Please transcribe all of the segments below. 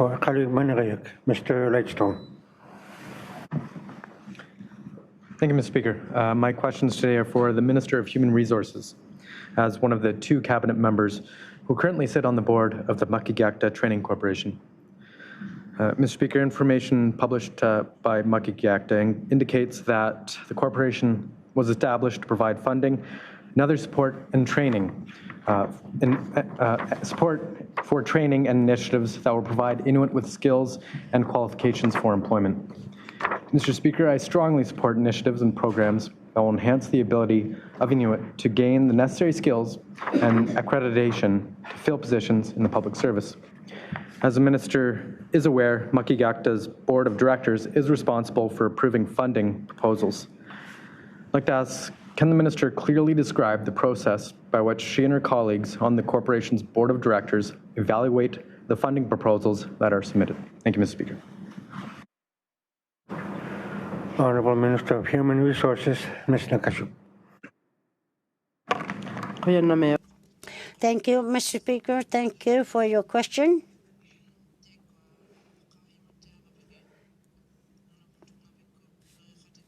for Makigiaqta, Mr. Lightstone. Thank you, Mr. Speaker. My questions today are for the Minister of Human Resources, as one of the two cabinet members who currently sit on the board of the Makigiaqta Training Corporation. Mr. Speaker, information published by Makigiaqta indicates that the corporation was established to provide funding and other support and training, support for training and initiatives that will provide Inuit with skills and qualifications for employment. Mr. Speaker, I strongly support initiatives and programs that will enhance the ability of Inuit to gain the necessary skills and accreditation to fill positions in the public service. As the Minister is aware, Makigiaqta's Board of Directors is responsible for approving funding proposals. I'd like to ask, can the Minister clearly describe the process by which she and her colleagues on the Corporation's Board of Directors evaluate the funding proposals that are submitted? Thank you, Mr. Speaker. Honourable Minister of Human Resources, Ms. Nakasuk. Thank you, Mr. Speaker. Thank you for your question.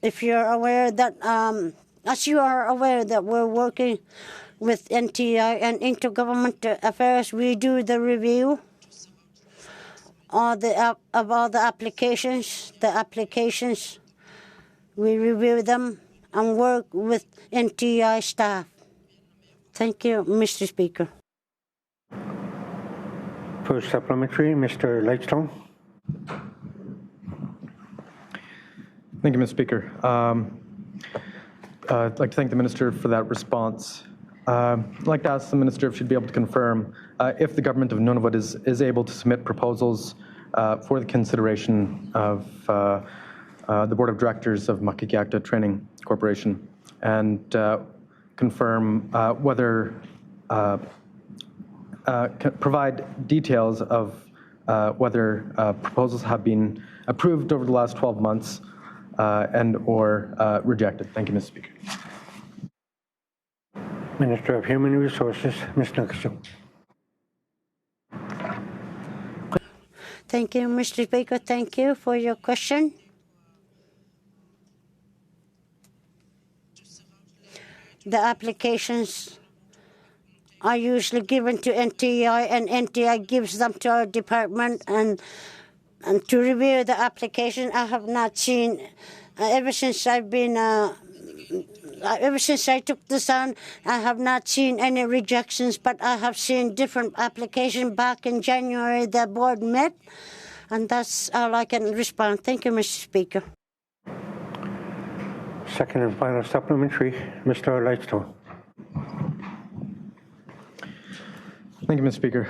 If you're aware that, as you are aware that we're working with NTI and Intergovernmental Affairs, we do the review of all the applications. We review them and work with NTI staff. Thank you, Mr. Speaker. First supplementary, Mr. Lightstone. Thank you, Mr. Speaker. I'd like to thank the Minister for that response. I'd like to ask the Minister if she'd be able to confirm if the Government of Nunavut is able to submit proposals for the consideration of the Board of Directors of Makigiaqta Training Corporation, and confirm whether provide details of whether proposals have been approved over the last 12 months and or rejected. Thank you, Mr. Speaker. Minister of Human Resources, Ms. Nakasuk. Thank you, Mr. Speaker. Thank you for your question. The applications are usually given to NTI, and NTI gives them to our department, and to review the application. I have not seen, ever since I took this on, I have not seen any rejections, but I have seen different applications. Back in January, the board met, and that's all I can respond. Thank you, Mr. Speaker. Second and final supplementary, Mr. Lightstone. Thank you, Mr. Speaker.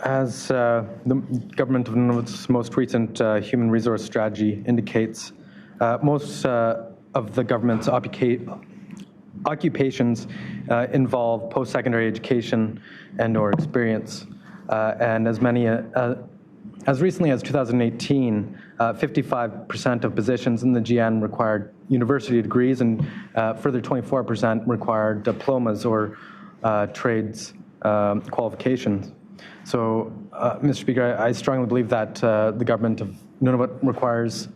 As the Government of Nunavut's most recent human resource strategy indicates, most of the government's occupations involve post-secondary education and or experience. And as recently as 2018, 55% of positions in the GN required university degrees, and further 24% required diplomas or trades qualifications. So, Mr. Speaker, I strongly believe that the Government of Nunavut requires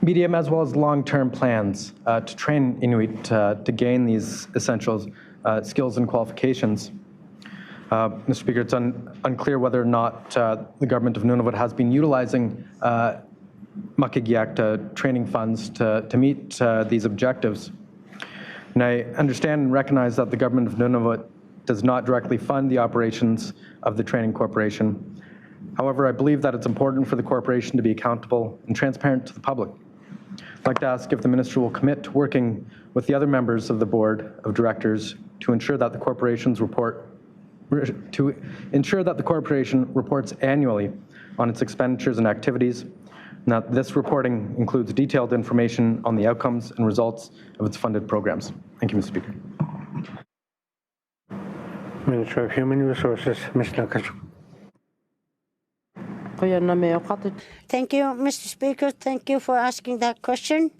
medium as well as long-term plans to train Inuit to gain these essential skills and qualifications. Mr. Speaker, it's unclear whether or not the Government of Nunavut has been utilizing Makigiaqta training funds to meet these objectives. And I understand and recognize that the Government of Nunavut does not directly fund the operations of the training corporation. However, I believe that it's important for the corporation to be accountable and transparent to the public. I'd like to ask if the Minister will commit to working with the other members of the Board of Directors to ensure that the corporation reports annually on its expenditures and activities, and that this reporting includes detailed information on the outcomes and results of its funded programs. Thank you, Mr. Speaker. Minister of Human Resources, Ms. Nakasuk. Thank you, Mr. Speaker. Thank you for asking that question.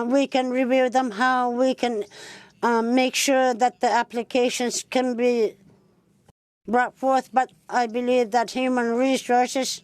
we can review them, how we can make sure that the applications can be brought forth. But I believe that human resources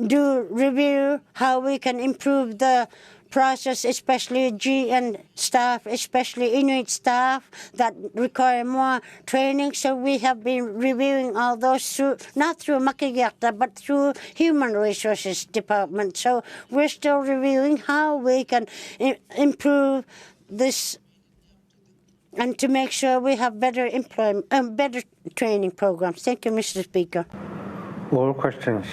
do review how we can improve the process, especially GN staff, especially Inuit staff that require more training. So we have been reviewing all those through, not through Makigiaqta, but through Human Resources Department. So we're still reviewing how we can improve this and to make sure we have better better training programs. Thank you, Mr. Speaker. All questions.